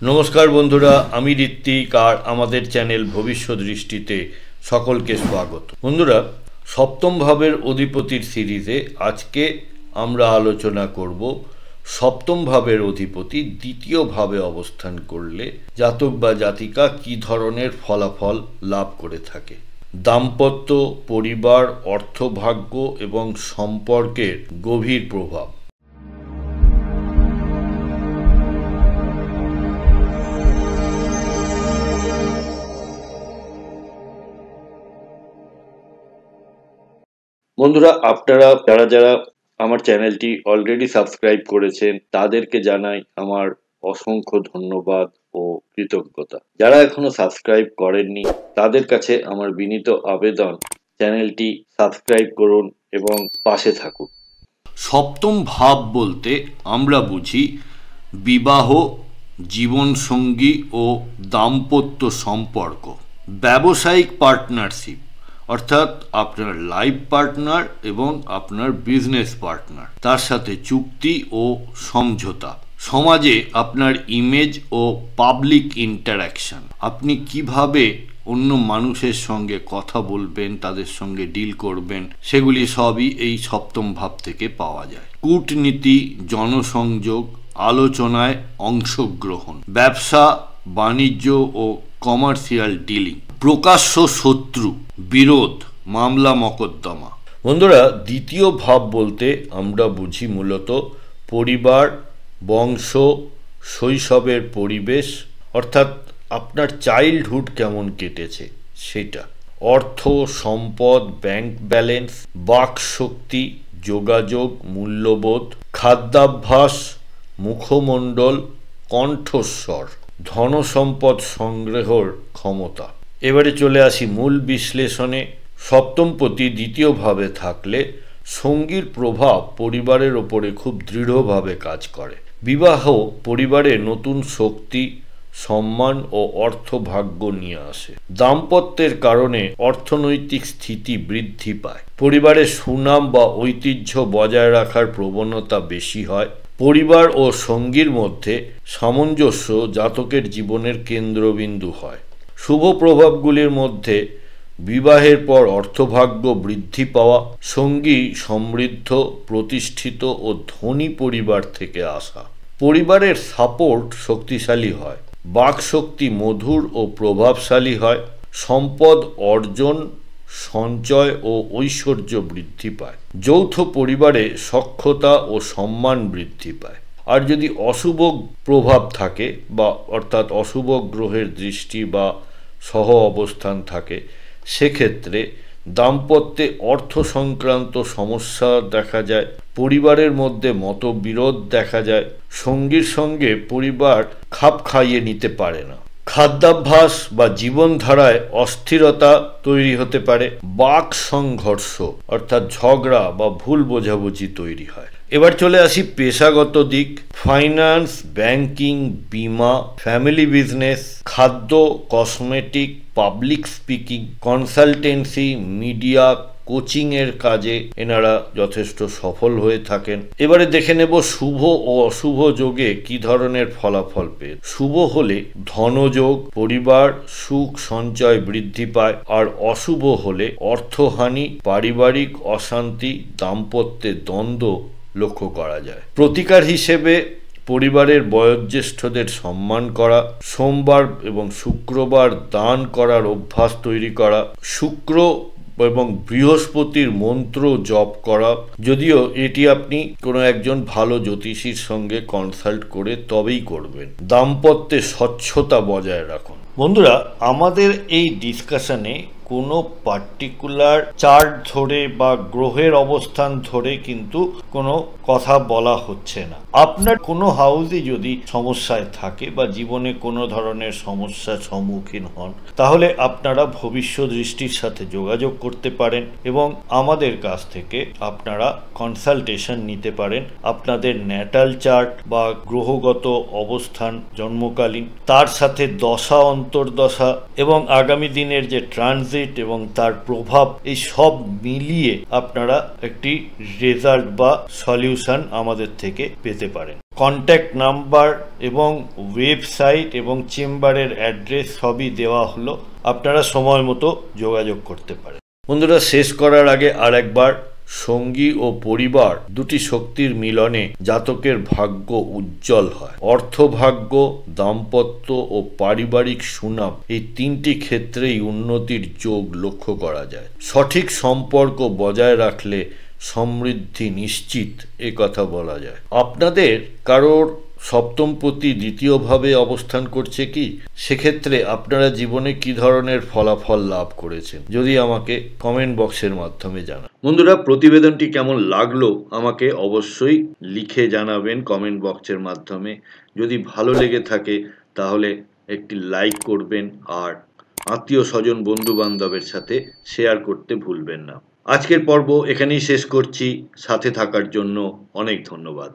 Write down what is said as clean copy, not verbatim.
নমস্কার বন্ধুরা, আমি ঋত্বিক আর আমাদের চ্যানেল ভবিষ্যৎ দৃষ্টিতে সকলকে স্বাগত। বন্ধুরা, সপ্তম ভাবের অধিপতির সিরিজে আজকে আমরা আলোচনা করব সপ্তম ভাবের অধিপতি দ্বিতীয় ভাবে অবস্থান করলে জাতক বা জাতিকা কী ধরনের ফলাফল লাভ করে থাকে। দাম্পত্য, পরিবার, অর্থভাগ্য এবং সম্পর্কের গভীর প্রভাব। বন্ধুরা, আপনারা যারা আমার চ্যানেলটি অলরেডি সাবস্ক্রাইব করেছেন তাদেরকে জানাই আমার অসংখ্য ধন্যবাদ ও কৃতজ্ঞতা। যারা এখনো সাবস্ক্রাইব করেননি তাদের কাছে আমার বিনীত আবেদন, চ্যানেলটি সাবস্ক্রাইব করুন এবং পাশে থাকুন। সপ্তম ভাব বলতে আমরা বুঝি বিবাহ, জীবনসঙ্গী ও দাম্পত্য সম্পর্ক, ব্যবসায়িক পার্টনারশিপ অর্থাৎ আপনার লাইফ পার্টনার এবং আপনার বিজনেস পার্টনার, তার সাথে চুক্তি ও সমঝোতা, সমাজে আপনার ইমেজ ও পাবলিক ইন্টারাকশন, আপনি কিভাবে অন্য মানুষের সঙ্গে কথা বলবেন, তাদের সঙ্গে ডিল করবেন, সেগুলি সবই এই সপ্তম ভাব থেকে পাওয়া যায়। কূটনীতি, জনসংযোগ, আলোচনায় অংশগ্রহণ, ব্যবসা বাণিজ্য ও কমার্শিয়াল ডিলিং, প্রকাশ্য শত্রু, বিরোধ, মামলা মকদ্দমা। বন্ধুরা, দ্বিতীয় ভাব বলতে আমরা বুঝি মূলত পরিবার, বংশ, শৈশবের পরিবেশ অর্থাৎ আপনার চাইল্ডহুড কেমন কেটেছে সেটা, অর্থ, সম্পদ, ব্যাংক ব্যালেন্স, বাক শক্তি, যোগাযোগ, মূল্যবোধ, খাদ্যাভ্যাস, মুখমণ্ডল, কণ্ঠস্বর, ধনসম্পদ সংগ্রহের ক্ষমতা। এবারে চলে আসি মূল বিশ্লেষণে। সপ্তমপতি দ্বিতীয়ভাবে থাকলে সঙ্গীর প্রভাব পরিবারের ওপরে খুব দৃঢ়ভাবে কাজ করে। বিবাহ পরিবারে নতুন শক্তি, সম্মান ও অর্থভাগ্য নিয়ে আসে। দাম্পত্যের কারণে অর্থনৈতিক স্থিতি বৃদ্ধি পায়। পরিবারের সুনাম বা ঐতিহ্য বজায় রাখার প্রবণতা বেশি হয়। পরিবার ও সঙ্গীর মধ্যে সামঞ্জস্য জাতকের জীবনের কেন্দ্রবিন্দু হয়। শুভ প্রভাবগুলির মধ্যে বিবাহের পর অর্থভাগ্য বৃদ্ধি পাওয়া, সঙ্গী সমৃদ্ধ, প্রতিষ্ঠিত ও ধনী পরিবার থেকে আসা, পরিবারের সাপোর্ট শক্তিশালী হয়, বাকশক্তি মধুর ও প্রভাবশালী হয়, সম্পদ অর্জন, সঞ্চয় ও ঐশ্বর্য বৃদ্ধি পায়, যৌথ পরিবারে সখ্যতা ও সম্মান বৃদ্ধি পায়। আর যদি অশুভ প্রভাব থাকে বা অর্থাৎ অশুভ গ্রহের দৃষ্টি বা সহ অবস্থান থাকে, সেক্ষেত্রে দাম্পত্যে অর্থ সংক্রান্ত সমস্যা দেখা যায়, পরিবারের মধ্যে মতবিরোধ দেখা যায়, সঙ্গীর সঙ্গে পরিবার খাপ খাইয়ে নিতে পারে না, খাদ্যাভ্যাস বা জীবনধারায় অস্থিরতা তৈরি হতে পারে, বাক সংঘর্ষ অর্থাৎ ঝগড়া বা ভুল বোঝাবুঝি তৈরি হয়। এবার চলে আসি পেশাগত দিক। ফাইন্যান্স, ব্যাংকিং, বিমা, ফ্যামিলি বিজনেস, খাদ্য, cosmetic, public speaking, consultancy, media, কোচিংয়ের কাজে এনারা যথেষ্ট সফল হয়ে থাকেন। এবারে দেখে নেব শুভ ও অশুভ যোগে কি ধরনের ফলাফল পেয়ে। শুভ হলে ধনযোগ, পরিবার সুখ সঞ্চয় বৃদ্ধি পায়। আর অশুভ হলে অর্থহানি, পারিবারিক অশান্তি, দাম্পত্যে দ্বন্দ্ব লক্ষ্য করা যায়। প্রতিকার হিসেবে পরিবারের বয়োজ্যেষ্ঠদের সম্মান করা, সোমবার এবং শুক্রবার দান করার অভ্যাস তৈরি করা, শুক্র এবং বৃহস্পতির মন্ত্র জপ করা, যদিও এটি আপনি কোনো একজন ভালো জ্যোতিষীর সঙ্গে কনসাল্ট করে তবেই করবেন। দাম্পত্যে স্বচ্ছতা বজায় রাখুন। বন্ধুরা, আমাদের এই ডিসকাশনে কোনো পার্টিকুলার চার্ট ধরে বা গ্রহের অবস্থান ধরে কিন্তু কোনো কথা বলা হচ্ছে না। আপনার কোনো হাউসে যদি সমস্যায় থাকে বা জীবনে কোনো ধরনের সমস্যার সম্মুখীন হন, তাহলে আপনারা ভবিষ্যৎ দৃষ্টির সাথে যোগাযোগ করতে পারেন এবং আমাদের কাছ থেকে আপনারা কনসালটেশন নিতে পারেন। আপনাদের ন্যাটাল চার্ট বা গ্রহগত অবস্থান জন্মকালীন, তার সাথে দশা অন্তর্দশা এবং আগামী দিনের যে ট্রানজিট এবং তার প্রভাব, এই সব মিলিয়ে আপনারা একটি রেজাল্ট বা সলিউশন আমাদের থেকে পেতে পারেন। কন্ট্যাক্ট নাম্বার এবং ওয়েবসাইট এবং চেম্বারের অ্যাড্রেস সবই দেওয়া হলো, আপনারা সময় মতো যোগাযোগ করতে পারেন। বন্ধুরা, শেষ করার আগে আর একবার, সঙ্গী ও পরিবার দুটি শক্তির মিলনে জাতকের ভাগ্য উজ্জ্বল হয়। অর্থভাগ্য, দাম্পত্য ও পারিবারিক সুনাম এই তিনটি ক্ষেত্রেই উন্নতির যোগ লক্ষ্য করা যায়। সঠিক সম্পর্ক বজায় রাখলে সমৃদ্ধি নিশ্চিত, এ কথা বলা যায়। আপনাদের কারোর সপ্তমপতি দ্বিতীয়ভাবে অবস্থান করছে কি? সেক্ষেত্রে আপনারা জীবনে কি ধরনের ফলাফল লাভ করেছেন যদি আমাকে কমেন্ট বক্সের মাধ্যমে জানান। বন্ধুরা, প্রতিবেদনটি কেমন লাগলো আমাকে অবশ্যই লিখে জানাবেন কমেন্ট বক্সের মাধ্যমে। যদি ভালো লেগে থাকে তাহলে একটি লাইক করবেন আর আত্মীয় স্বজন বন্ধু বান্ধবের সাথে শেয়ার করতে ভুলবেন না। আজকের পর্ব এখানেই শেষ করছি। সাথে থাকার জন্য অনেক ধন্যবাদ।